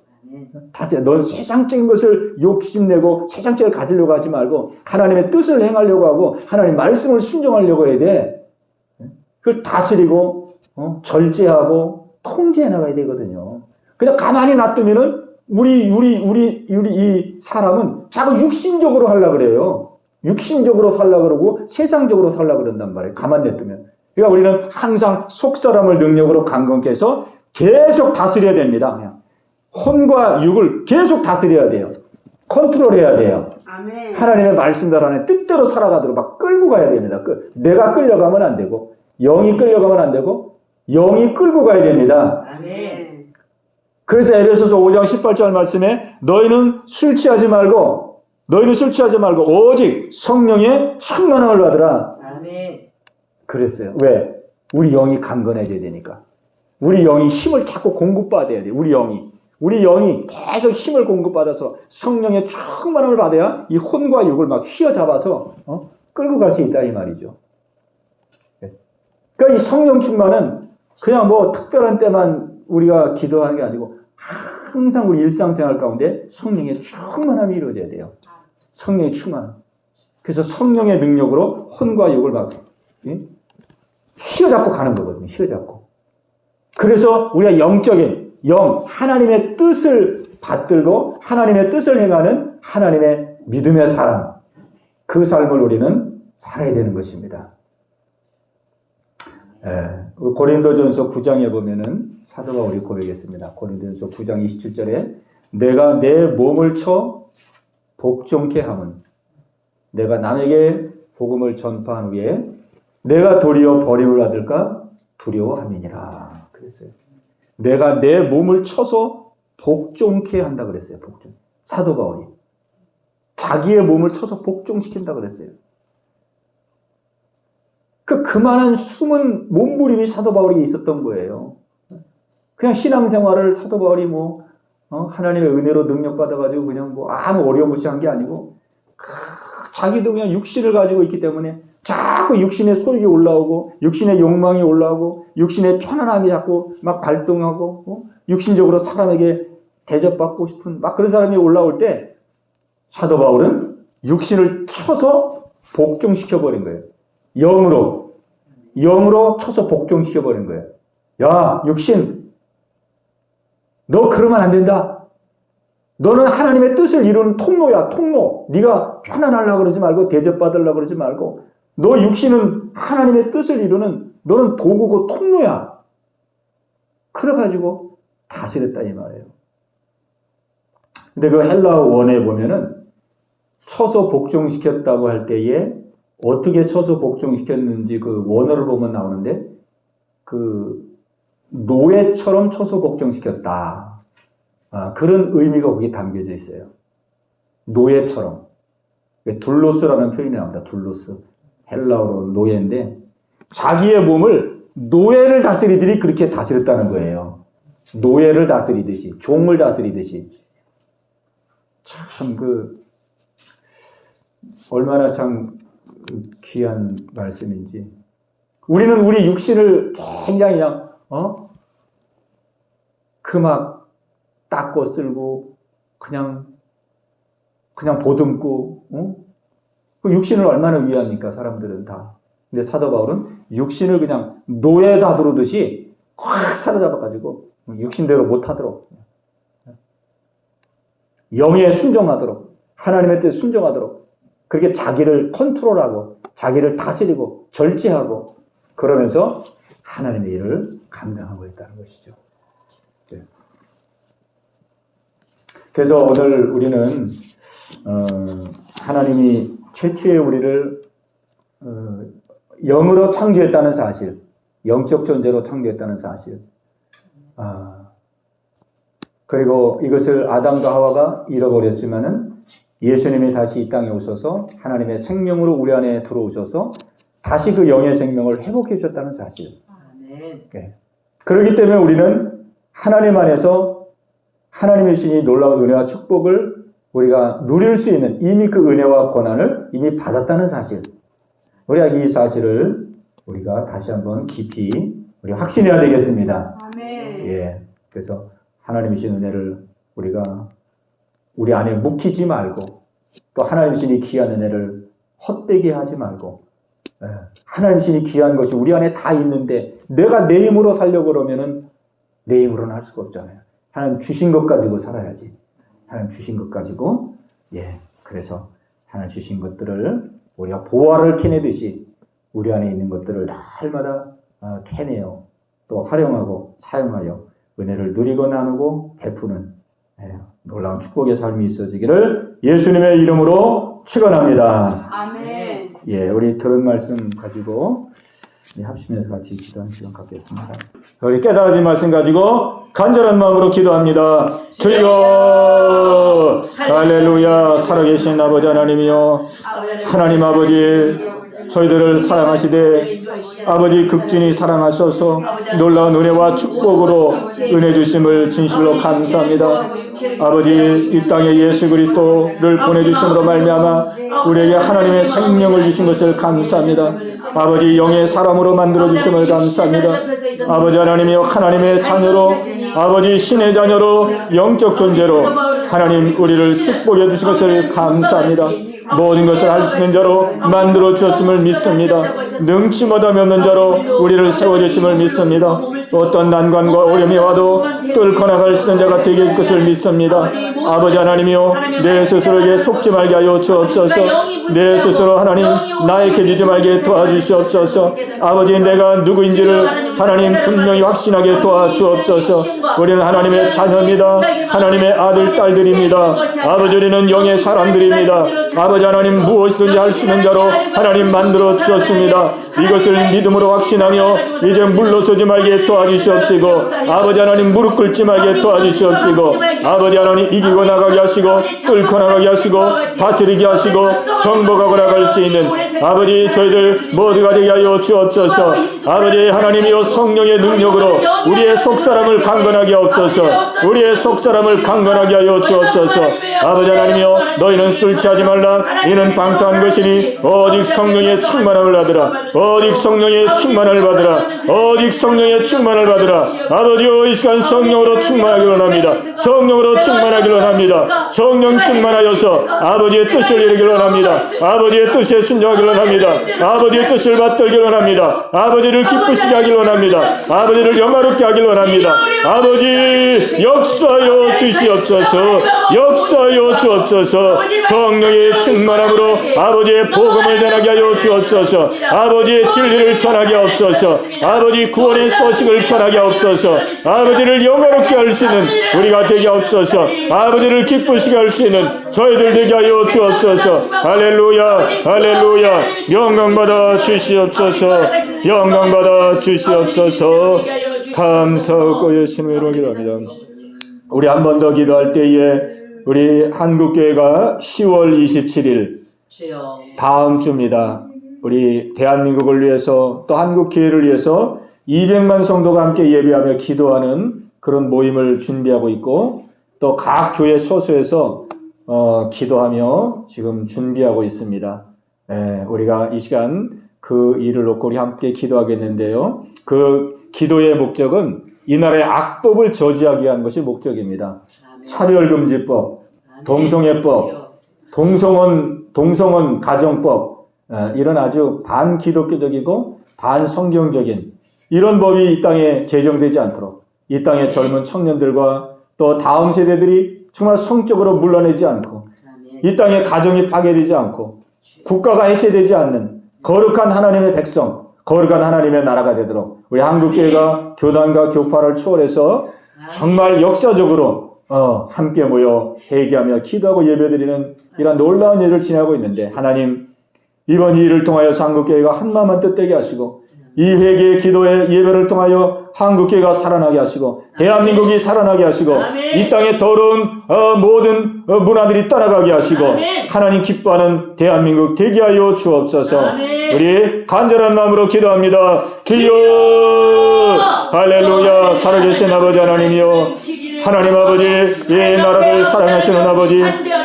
넌 세상적인 것을 욕심내고 세상적을 가지려고 하지 말고 하나님의 뜻을 행하려고 하고 하나님 말씀을 순종하려고 해야 돼. 그걸 다스리고 절제하고 통제해 나가야 되거든요. 그냥 가만히 놔두면은 우리 이 사람은 자꾸 육신적으로 하려고 그래요. 육신적으로 살려고 그러고 세상적으로 살려고 그런단 말이에요. 가만히 냅두면. 그러니까 우리는 항상 속사람을 능력으로 강건케 해서 계속 다스려야 됩니다. 그냥. 혼과 육을 계속 다스려야 돼요. 컨트롤해야 돼요. 아멘. 하나님의 말씀대로 안에 뜻대로 살아가도록 막 끌고 가야 됩니다. 내가 끌려가면 안 되고 영이 끌려가면 안 되고 영이 끌고 가야 됩니다. 아멘. 그래서 에베소서 5장 18절 말씀에 너희는 술 취하지 말고 오직 성령의 충만함을 받으라. 아멘. 그랬어요. 왜? 우리 영이 강건해져야 되니까. 우리 영이 힘을 자꾸 공급받아야 돼요. 우리 영이 계속 힘을 공급받아서 성령의 충만함을 받아야 이 혼과 육을 막 휘어잡아서 끌고 갈 수 있다 이 말이죠. 그러니까 이 성령 충만은 그냥 뭐 특별한 때만 우리가 기도하는 게 아니고 항상 우리 일상생활 가운데 성령의 충만함이 이루어져야 돼요. 성령의 충만함. 그래서 성령의 능력으로 혼과 육을 막 휘어잡고 가는 거거든요. 휘어잡고. 그래서 우리가 영적인 하나님의 뜻을 받들고 하나님의 뜻을 행하는 하나님의 믿음의 사람, 그 삶을 우리는 살아야 되는 것입니다. 고린도전서 9장에 보면은 사도 바울이 고백했습니다. 고린도전서 9장 27절에 내가 내 몸을 쳐 복종케 함은 내가 남에게 복음을 전파한 후에 내가 도리어 버림을 받을까 두려워함이니라. 그랬어요. 내가 내 몸을 쳐서 복종케 한다 그랬어요. 복종. 사도 바울이. 자기의 몸을 쳐서 복종시킨다 그랬어요. 그만한 숨은 몸부림이 사도 바울에게 있었던 거예요. 그냥 신앙생활을 사도 바울이 하나님의 은혜로 능력받아가지고 그냥 아무 어려움 없이 한 게 아니고, 자기도 그냥 육신을 가지고 있기 때문에 자꾸 육신의 소욕이 올라오고, 육신의 욕망이 올라오고, 육신의 편안함이 자꾸 막 발동하고, 육신적으로 사람에게 대접받고 싶은 그런 사람이 올라올 때, 사도 바울은 육신을 쳐서 복종시켜버린 거예요. 영으로 쳐서 복종시켜버린 거예요. 야, 육신, 너 그러면 안 된다. 너는 하나님의 뜻을 이루는 통로야, 통로. 네가 편안하려고 그러지 말고, 대접받으려고 그러지 말고, 너 육신은 하나님의 뜻을 이루는, 너는 도구고 통로야. 그래가지고 다스렸다 이 말이에요. 근데 그 헬라어 원에 보면은 쳐서 복종시켰다고 할 때에 어떻게 쳐서 복종시켰는지 그 원어를 보면 나오는데, 노예처럼 쳐서 복종시켰다. 그런 의미가 거기 담겨져 있어요. 노예처럼. 둘로스라는 표현이 나옵니다. 둘로스. 헬라어로 노예인데, 자기의 몸을 노예를 다스리들이 그렇게 다스렸다는 거예요. 노예를 다스리듯이, 종을 다스리듯이. 참 얼마나 참 귀한 말씀인지. 우리는 우리 육신을 굉장히 그냥 닦고 쓸고 그냥 보듬고, 그 육신을 얼마나 위합니까 사람들은 다. 근데 사도 바울은 육신을 그냥 노예 다루듯이 확 사로잡아가지고 육신대로 못하도록, 영에 순종하도록, 하나님의 뜻에 순종하도록, 그렇게 자기를 컨트롤하고 자기를 다스리고 절제하고 그러면서 하나님의 일을 감당하고 있다는 것이죠. 그래서 오늘 우리는 하나님이 최초의 우리를 영으로 창조했다는 사실, 영적 존재로 창조했다는 사실, 그리고 이것을 아담과 하와가 잃어버렸지만은 예수님이 다시 이 땅에 오셔서 하나님의 생명으로 우리 안에 들어오셔서 다시 그 영의 생명을 회복해 주셨다는 사실. 네. 그렇기 때문에 우리는 하나님 안에서 하나님의 신이 놀라운 은혜와 축복을 우리가 누릴 수 있는, 이미 그 은혜와 권한을 이미 받았다는 사실. 우리가 이 사실을 우리가 다시 한번 깊이 우리 확신해야 되겠습니다. 아멘. 예. 그래서 하나님의 신 은혜를 우리가 우리 안에 묵히지 말고, 또 하나님의 신이 귀한 은혜를 헛되게 하지 말고, 하나님의 신이 귀한 것이 우리 안에 다 있는데 내가 내 힘으로 살려고 그러면은 내 힘으로는 할 수가 없잖아요. 하나님 주신 것 가지고 살아야지. 하나님 주신 것 가지고, 그래서 하나님 주신 것들을 우리가 보화를 캐내듯이 우리 안에 있는 것들을 날마다 캐내어 또 활용하고 사용하여 은혜를 누리고 나누고 베푸는 놀라운 축복의 삶이 있어지기를 예수님의 이름으로 축원합니다. 아멘. 우리 들은 말씀 가지고 합심해서 같이 기도하는 시간 갖겠습니다. 우리 깨달아진 말씀 가지고 간절한 마음으로 기도합니다. 주여, 할렐루야. 살아계신 아버지 하나님이여, 하나님 아버지, 저희들을 사랑하시되 아버지 극진히 사랑하셔서 놀라운 은혜와 축복으로 은혜 주심을 진실로 감사합니다. 아버지, 이 땅에 예수 그리스도를 보내주심으로 말미암아 우리에게 하나님의 생명을 주신 것을 감사합니다. 아버지, 영의 사람으로 만들어 주심을 감사합니다. 아버지 하나님이여, 하나님의 자녀로, 아버지 신의 자녀로, 영적 존재로 하나님 우리를 축복해 주신 것을 감사합니다. 모든 것을 할 수 있는 자로 만들어 주셨음을 믿습니다. 능치 못함이 없는 자로 우리를 세워주심을 믿습니다. 어떤 난관과 어려움이 와도 뚫고 나갈 수 있는 자가 되게 해줄 것을 믿습니다. 아버지 하나님이여, 내 스스로에게 속지 말게 하여 주옵소서. 내 스스로 하나님 나에게 지지 말게 도와주시옵소서. 아버지, 내가 누구인지를 하나님 분명히 확신하게 도와주옵소서. 우리는 하나님의 자녀입니다. 하나님의 아들, 딸들입니다. 아버지, 우리는 영의 사람들입니다. 아버지 하나님 무엇이든지 할 수 있는 자로 하나님 만들어 주셨습니다. 이것을 믿음으로 확신하며 이제 물러서지 말게 도와주시옵시고, 아버지 하나님 무릎 꿇지 말게 도와주시옵시고, 아버지 하나님 이기고 나가게 하시고 뚫고 나가게 하시고 다스리게 하시고 정복하고 나갈 수 있는 아버지 저희들 모두가 되게 하여 주옵소서. 아버지 하나님이여 성령의 능력으로 우리의 속사람을 강건하게 하옵소서. 우리의 속사람을 강건하게 하여 주옵소서. 아버지 하나님이여 너희는 술 취하지 말라. 이는 방탕한 것이니 오직 성령의 충만함을 받으라. 오직 성령의 충만을 받으라. 오직 성령의 충만을 받으라. 아버지여 이 시간 성령으로 충만하기를 원합니다. 성령으로 충만하기를 원합니다. 성령 충만하여서 아버지의 뜻을 이루기를 원합니다. 아버지의 뜻에 순종하기를 원합니다. 아버지의 뜻을 받들기를 원합니다. 아버지를 기쁘시게 하기를 원합니다. 아버지를 영화롭게 하기를 원합니다. 아버지 역사하여 주시옵소서. 역사하여 주옵소서. 성령의 충만함으로 아버지의 복음을 전하게 하여 주옵소서. 아버지의 진리를 전하게 하옵소서. 아버지 구원의 소식을 전하게 하옵소서. 아버지를 영화롭게 할 수 있는 우리가 되게 하옵소서. 아버지를 기쁘시게 할 수 있는 저희들 되게 하여 주옵소서. 할렐루야 할렐루야. 영광받아 주시옵소서. 영광받아 주시옵소서. 감사하고 예수님의 이름으로 기도합니다. 우리 한 번 더 기도할 때에 우리 한국교회가 10월 27일 다음 주입니다. 우리 대한민국을 위해서 또 한국교회를 위해서 200만 성도가 함께 예배하며 기도하는 그런 모임을 준비하고 있고, 또 각 교회 처소에서 기도하며 지금 준비하고 있습니다. 우리가 이 시간 그 일을 놓고 우리 함께 기도하겠는데요. 그 기도의 목적은 이 나라의 악법을 저지하기 위한 것이 목적입니다. 차별금지법, 동성애법, 동성원 가정법, 이런 아주 반기독교적이고 반성경적인 이런 법이 이 땅에 제정되지 않도록, 이 땅의 젊은 청년들과 또 다음 세대들이 정말 성적으로 물러내지 않고, 이 땅의 가정이 파괴되지 않고, 국가가 해체되지 않는 거룩한 하나님의 백성, 거룩한 하나님의 나라가 되도록 우리 한국교회가 교단과 교파를 초월해서 정말 역사적으로 함께 모여 회개하며 기도하고 예배드리는 이런 놀라운 일을 지내고 있는데, 하나님 이번 일을 통하여서 한국교회가 한마음 한뜻 되게 하시고, 이 회개의 기도의 예배를 통하여 한국교회가 살아나게 하시고, 대한민국이 살아나게 하시고, 이 땅의 더러운 모든 문화들이 떠나가게 하시고, 하나님 기뻐하는 대한민국 되게 하여 주옵소서. 우리 간절한 마음으로 기도합니다. 주여 할렐루야. 살아계신 아버지 하나님이여, 하나님 아버지 이 나라를 사랑하시는 아버지,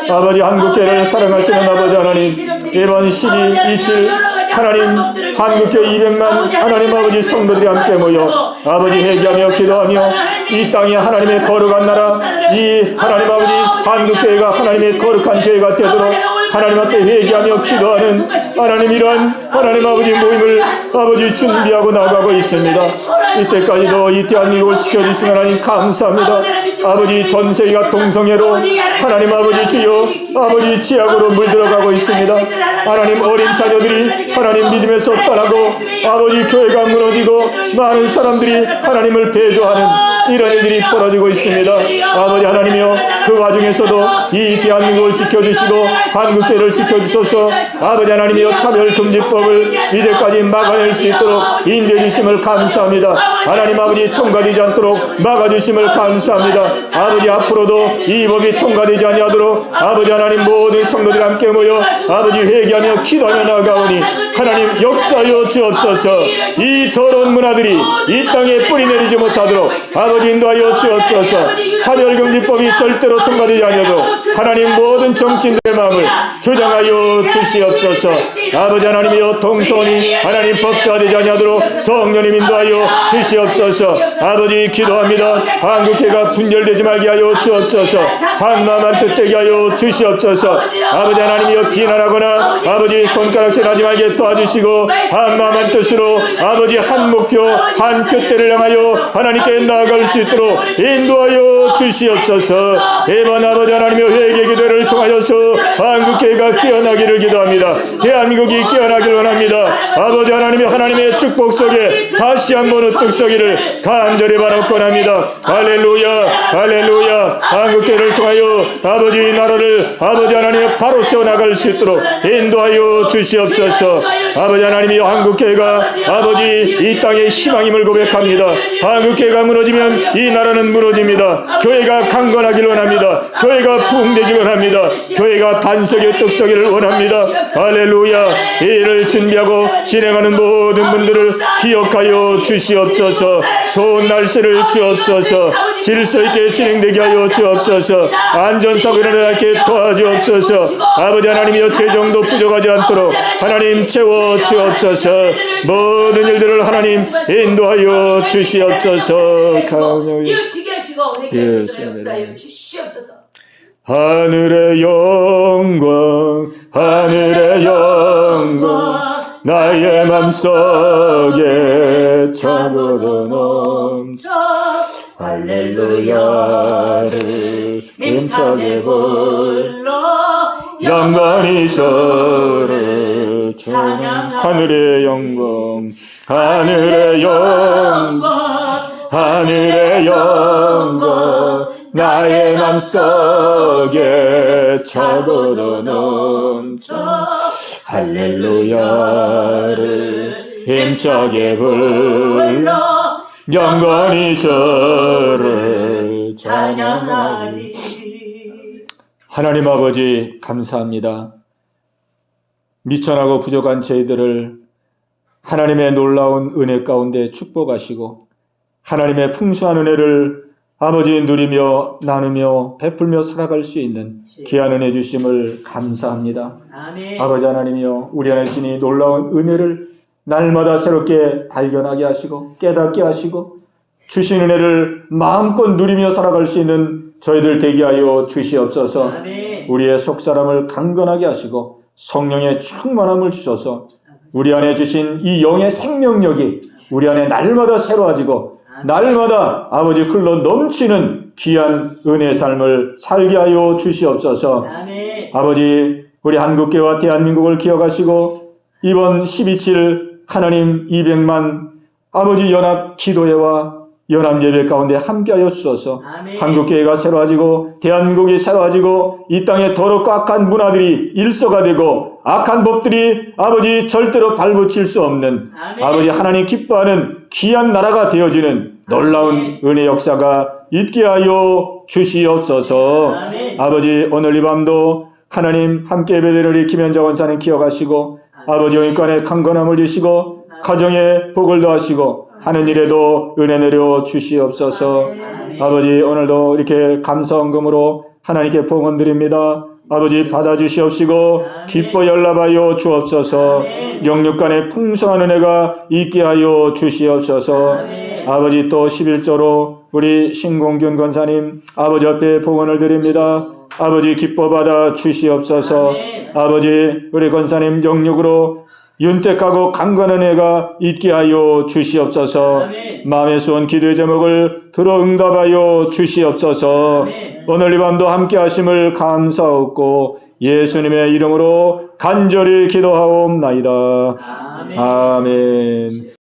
아버지 한국교회를 사랑하시는 아버지 하나님, 이번 12.27 하나님 한국교회 200만 하나님 아버지 성도들이 함께 모여 아버지 회개하며 기도하며 이 땅에 하나님의 거룩한 나라, 이 하나님 아버지 한국교회가 하나님의 거룩한 교회가 되도록 하나님 앞에 회개하며 기도하는 하나님 이러한 하나님 아버지 모임을 아버지 준비하고 나가고 있습니다. 이때까지도 이 대한민국을 지켜주신 하나님 감사합니다. 아버지 전 세계가 동성애로 하나님 아버지 주여 아버지 지약으로 물들어가고 있습니다. 하나님 어린 자녀들이 하나님 믿음에서 떠나고 아버지 교회가 무너지고 많은 사람들이 하나님을 배도하는 이런 일들이 벌어지고 있습니다. 아버지 하나님이여, 그 와중에서도 이 대한민국을 지켜주시고 한국교회를 지켜주셔서 아버지 하나님이여 차별금지법을 이제까지 막아낼 수 있도록 인도해 주심을 감사합니다. 하나님 아버지 통과되지 않도록 막아주심을 감사합니다. 아버지 앞으로도 이 법이 통과되지 아니하도록 아버지 하나님 모든 성도들 함께 모여 아버지 회개하며 기도하며 나아가오니 하나님 역사하여 주옵소서. 이 더러운 문화들이 이 땅에 뿌리내리지 못하도록 아버지 인도하여 주옵소서. 차별금지법이 절대로 통과되지 아니하도록 하나님 모든 정치인들의 마음을 주장하여 주시옵소서. 아버지 하나님이여 동성이 하나님 법제화되지 아니하도록 성령님 인도하여 주시옵소서. 아버지 기도합니다. 한국교회가 분열되지 말게 하여 주옵소서. 한마음 한뜻 되게 하여 주시옵소서. 아버지 하나님이여 비난하거나 아버지 손가락질하지 말게 도와주시고 한마음 한뜻으로 아버지 한 목표 한 둯대를 향하여 하나님께 나아갈 수 있도록 인도하여 주시옵소서. 대만 아버지 하나님의 회개 기도를 통하여서 한국교회가 깨어나기를 기도합니다. 대한민국이 깨어나기를 원합니다. 아버지 하나님의 축복 속에 다시 한번 우뚝 서기를 간절히 바라옵건합니다. 할렐루야, 할렐루야. 한국교회를 통하여 아버지 나라를 아버지 하나님 바로 세워나갈 수 있도록 인도하여 주시옵소서. 아버지 하나님이 한국교회가 아버지 이 땅의 희망임을 고백합니다. 한국교회가 무너지면 이 나라는 무너집니다. 교회가 강건하기를 원합니다. 교회가 부흥되기를 원합니다. 교회가 반석의 떡서기를 원합니다. 할렐루야. 이 일을 준비하고 진행하는 모든 분들을 기억하여 주시옵소서. 좋은 날씨를 주옵소서. 질서 있게 진행되게 하여 주옵소서. 안전사고 일어나지 않게 도와주옵소서. 아버지 하나님이여 재정도 부족하지 않도록 하나님 채워 주옵소서. 모든 일들을 하나님 인도하여 주시옵소서. 이웃지게 하시고 우리에게 역사하여 주시옵소서. 하늘의 영광, 하늘의 영광, 나의 맘속에 적어도 넘쳐. 할렐루야를 힘차게 불러 영광이 저를 찬양. 하늘의 영광, 하늘의 영광, 하늘의 영광, 나의 맘속에 적어도 넘쳐. 할렐루야를 힘차게 불러 영광이 저를 찬양하리. 하나님 아버지 감사합니다. 미천하고 부족한 저희들을 하나님의 놀라운 은혜 가운데 축복하시고 하나님의 풍성한 은혜를 아버지 누리며 나누며 베풀며 살아갈 수 있는 귀한 은혜 주심을 감사합니다. 아멘. 아버지 하나님이여 우리 안에 주니 놀라운 은혜를 날마다 새롭게 발견하게 하시고 깨닫게 하시고 주신 은혜를 마음껏 누리며 살아갈 수 있는 저희들 되게 하여 주시옵소서. 아멘. 우리의 속사람을 강건하게 하시고 성령의 충만함을 주셔서 우리 안에 주신 이 영의 생명력이 우리 안에 날마다 새로워지고 날마다 아버지 흘러 넘치는 귀한 은혜의 삶을 살게 하여 주시옵소서. 아멘. 아버지 우리 한국교회와 대한민국을 기억하시고 이번 12.7 하나님 200만 아버지 연합 기도회와 연합 예배 가운데 함께하여 주셔서 아멘. 한국교회가 새로워지고 대한민국이 새로워지고 이 땅의 더럽고 악한 문화들이 일소가 되고 악한 법들이 아버지 절대로 발붙일 수 없는 아멘. 아버지 하나님 기뻐하는 귀한 나라가 되어지는 놀라운 은혜 역사가 있게 하여 주시옵소서. 아멘. 아버지 오늘 이 밤도 하나님 함께 예배드리는 우리 김현자 원사님 기억하시고 아버지 영육간에 강건함을 주시고 가정에 복을 더하시고 하는 일에도 은혜 내려 주시옵소서. 아버지 오늘도 이렇게 감사헌금으로 하나님께 봉헌 드립니다. 아버지 받아주시옵시고 기뻐 연락하여 주옵소서. 영육간에 풍성한 은혜가 있게 하여 주시옵소서. 아버지 또 11조로 우리 신공균 권사님 아버지 앞에 봉헌을 드립니다. 아버지 기뻐 받아 주시옵소서. 아버지 우리 권사님 영육으로 윤택하고 강건한 은혜가 있게 하여 주시옵소서. 마음의 소원 기도의 제목을 들어 응답하여 주시옵소서. 오늘 이 밤도 함께 하심을 감사하옵고 예수님의 이름으로 간절히 기도하옵나이다. 아멘.